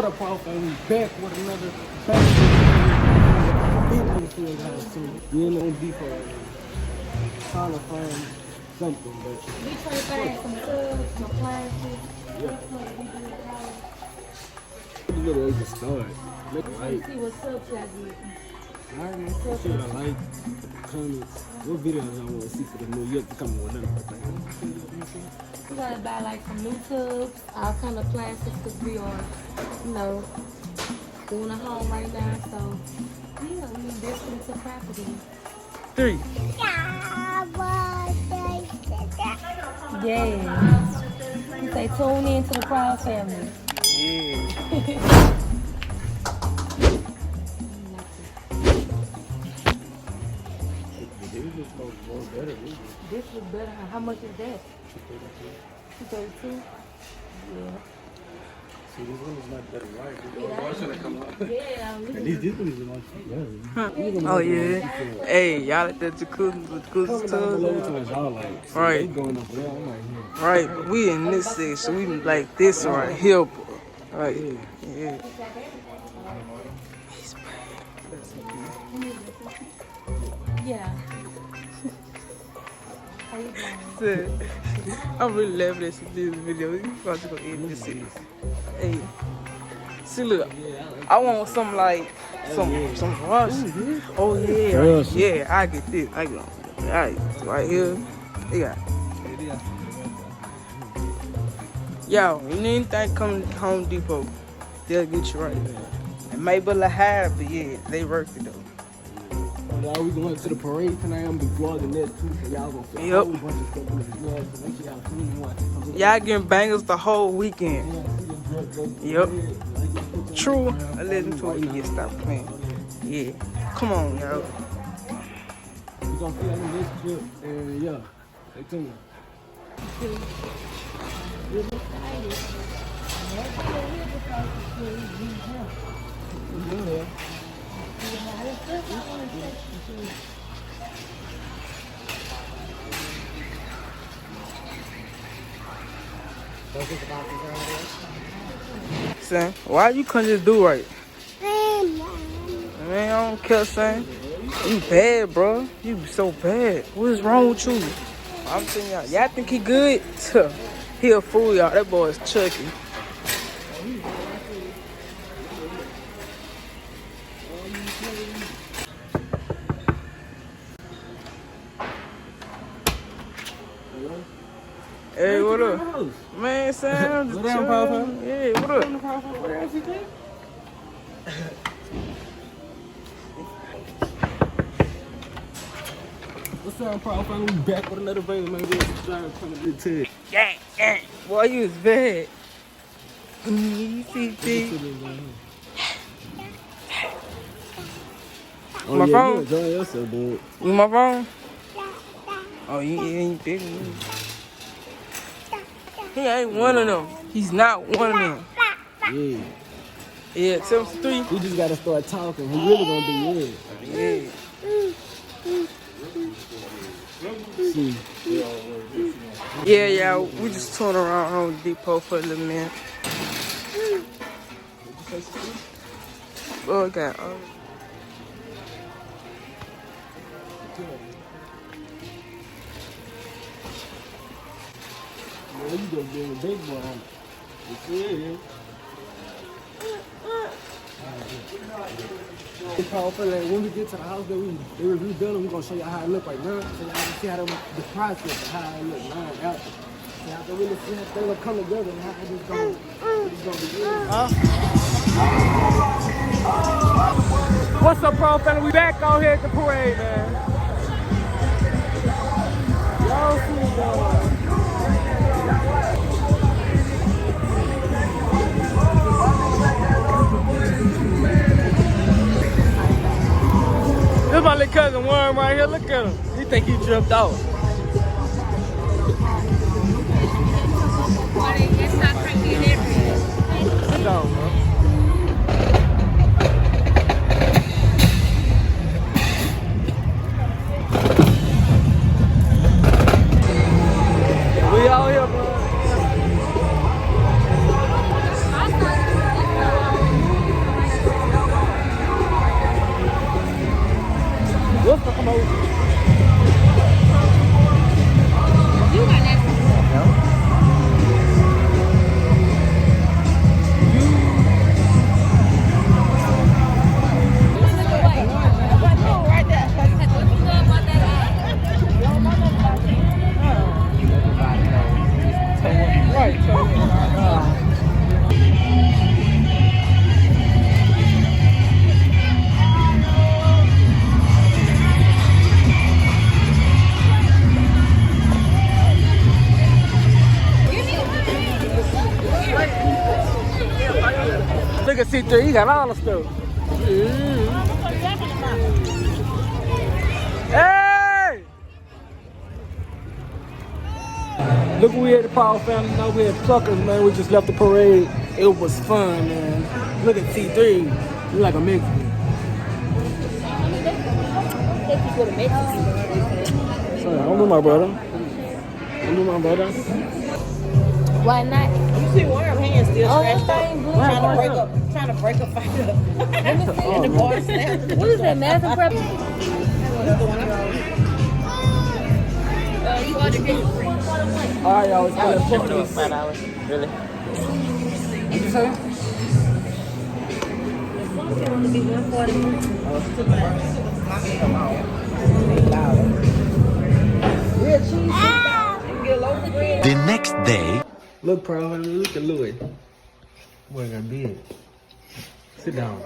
What up, Proud Fam? We back with another video guys soon. We in on default right now. Trying to find something, but We try to find some tubs, some plastics. yeah. You get ready to start. Make a like. See what tubs y'all get. Alright, man. Share a like, comments. What videos I want to see for the new year to come with them. We gotta buy like some new tubs, all kind of plastics, because we are, you know, doing a home right now. So, yeah, we investing into property. 3. Yeah. You say tune in to the Proud Family. Yeah. This was better. How much is that? 232. Yeah. See, this one is not better, right? Yeah. This one is the one. Oh yeah. Hey, y'all at the jacuzzi tub. Right. Right. We in this section. We like this right here. Right. Yeah. Yeah. I'm really laughing at this video. You probably gonna end this series. Hey. See, look. I want some like some rush. Oh yeah. Yeah, I get this. I get right here. They got. Yo, you need anything come to Home Depot, they'll get you right. And maybe a high, but yeah, they worked it though. Y'all, we going to the parade tonight. I'm gonna be vlogging that too, so y'all gonna feel a whole bunch of stuff in this vlog. So make sure y'all tune in. Y'all getting bangers the whole weekend. Yep. True. I listen to it. Yeah, stop playing. Yeah. Come on, y'all. We gonna film this clip, and yeah, stay tuned. Son, why you couldn't just do right? Man, I don't care, son. You bad, bro. You so bad. What is wrong with you? I'm telling y'all, y'all think he good? He a fool, y'all. That boy is Chucky. Hey, what up? Man, Sam. What up, Papa? Yeah, what up? What else you think? What's up, Proud Fam? We back with another video, man. We're trying to get to it. Yeah. Boy, you was bad. You see, Oh, my yeah, phone? you enjoying yourself, dude. You my phone? Oh, you ain't big. He ain't one of them. He's not one of them. Yeah. Yeah, 73. We just gotta start talking. He really gonna be in. Yeah. See. Yeah, y'all. We just touring around Home Depot for a little minute. Oh, God. Yeah, you just being a big boy on it. You see it? When we get to the house that we rebuilding, we're gonna show y'all how it look right now. So y'all can see how the process of how it look now and after. So y'all can really see how things will come together and how it's gonna be. What's up, Proud Family? We back out here at the parade, man. Y'all see it going. This is my little cousin Worm right here. Look at him. He think he jumped off. Sit down, bro. We out here, bro. look at C3. He got all the stuff. Hey! Look, we at the Proud Family. Now we at Pluckers, man. We just left the parade. It was fun, man. Look at C3. Look like a Mexican. Sorry, I don't know my brother. Why not? You see one of her hands still scratched up. Trying to break a fight up. Let me see. And the bar snapped. What is that, Madison Prep? You ordered this. All right, y'all. It's $5. Really? What you say? The next day. Look, Proud, look at Louis. Boy, got big. Sit down.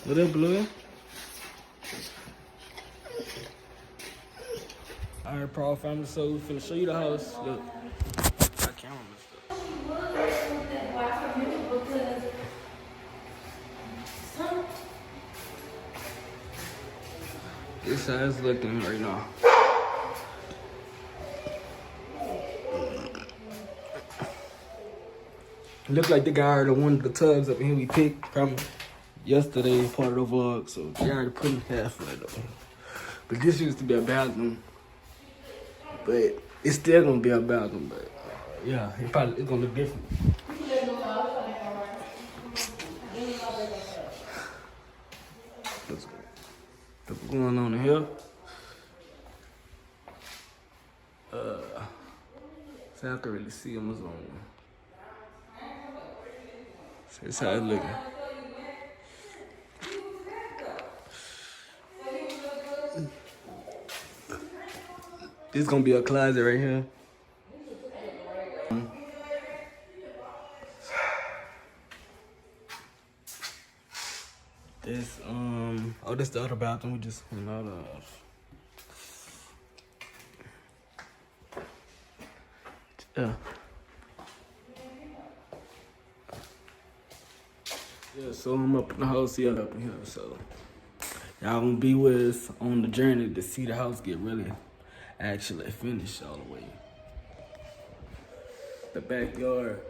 What up, Louis? All right, Proud Family, so we're finna show you the house. Look. Got camera and stuff. This how it's looking right now. Look like the guy already one of the tubs up in here we picked from yesterday, part of the vlog, so they already put in half of it up. But this used to be a bathroom, but it's still gonna be a bathroom, but yeah, it's gonna look different. What's going on in here? So I can really see them on. So that's how it's looking. This is gonna be a closet right here. This oh, this the other bathroom we just went out of. Yeah. Yeah, so I'm up in the house, yeah, up in here, so y'all gonna be with us on the journey to see the house get really actually finished all the way. The backyard.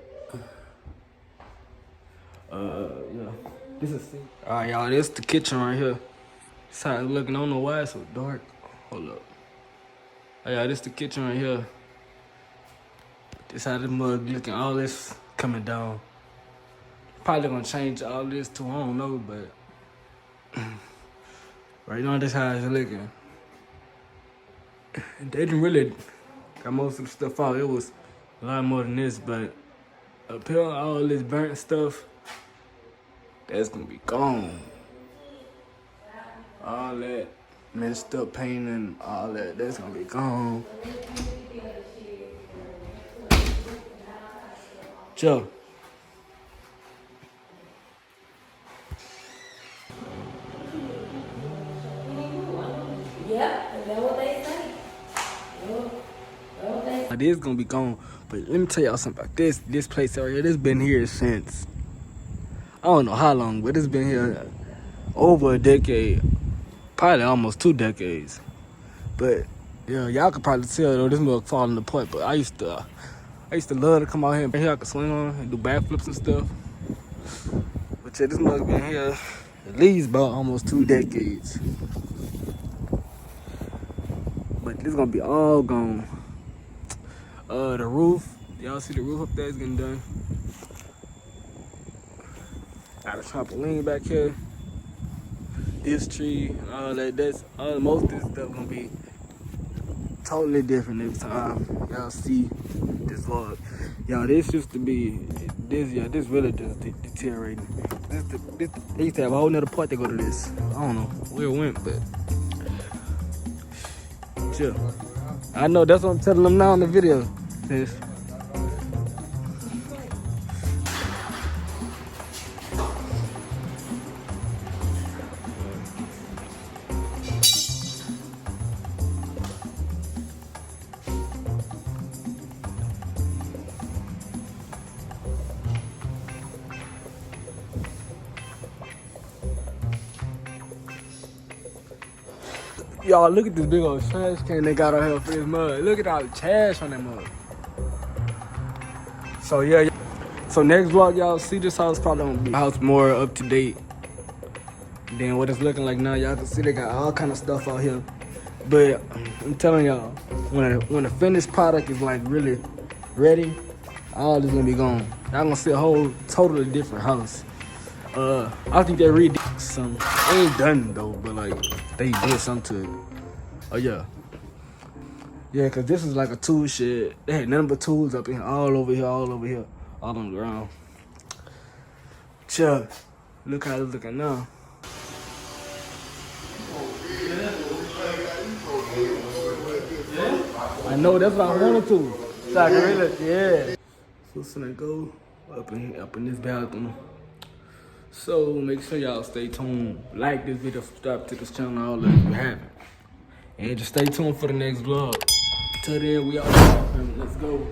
Yeah. This is alright, y'all, this the kitchen right here. This how it's looking. I don't know why it's so dark. Hold up. Oh, yeah, this the kitchen right here. This how the mug looking. All this coming down. Probably gonna change all this too, I don't know, but right now this how it's looking. They didn't really got most of the stuff out. It was a lot more than this, but up here, all this burnt stuff, that's gonna be gone. All that messed up painting, all that's gonna be gone. Joe. This is gonna be gone, but let me tell y'all something about this place right here. This been here since I don't know how long, but it's been here over a decade, probably almost 2 decades. But yeah, y'all could probably tell though this mug falling apart. But I used to love to come out here and I could swing on and do backflips and stuff. But yeah, this mug been here at least about almost 2 decades. But this gonna be all gone. The roof, y'all see the roof up there is getting done. Got a trampoline back here. This tree and all that. Most of this stuff gonna be totally different next time y'all see this vlog. Y'all, this used to be this really just deteriorating. They used to have a whole nother part to go to this. I don't know where it went, but chill. I know that's what I'm telling them now in the video. Sis. Y'all, look at this big old trash can they got out here for this mug. Look at all the trash on that mug. So yeah, so next vlog, y'all see this house probably gonna be a house more up to date than what it's looking like now. Y'all can see they got all kind of stuff out here. But I'm telling y'all, when the finished product is like really ready, all this gonna be gone. Y'all gonna see a whole totally different house. I think they redid some. They ain't done though, but like they did something to it. Oh yeah. Yeah, cause this is like a tool shed. They had nothing but tools up in here, all over here, all on the ground. Chuck, look how it's looking now. I know, that's what I wanted to. So I can really, yeah. So it's gonna go up in this bathroom. So make sure y'all stay tuned. Like this video, subscribe to this channel, all that if you haven't. And just stay tuned for the next vlog. Till then, we out. Let's go.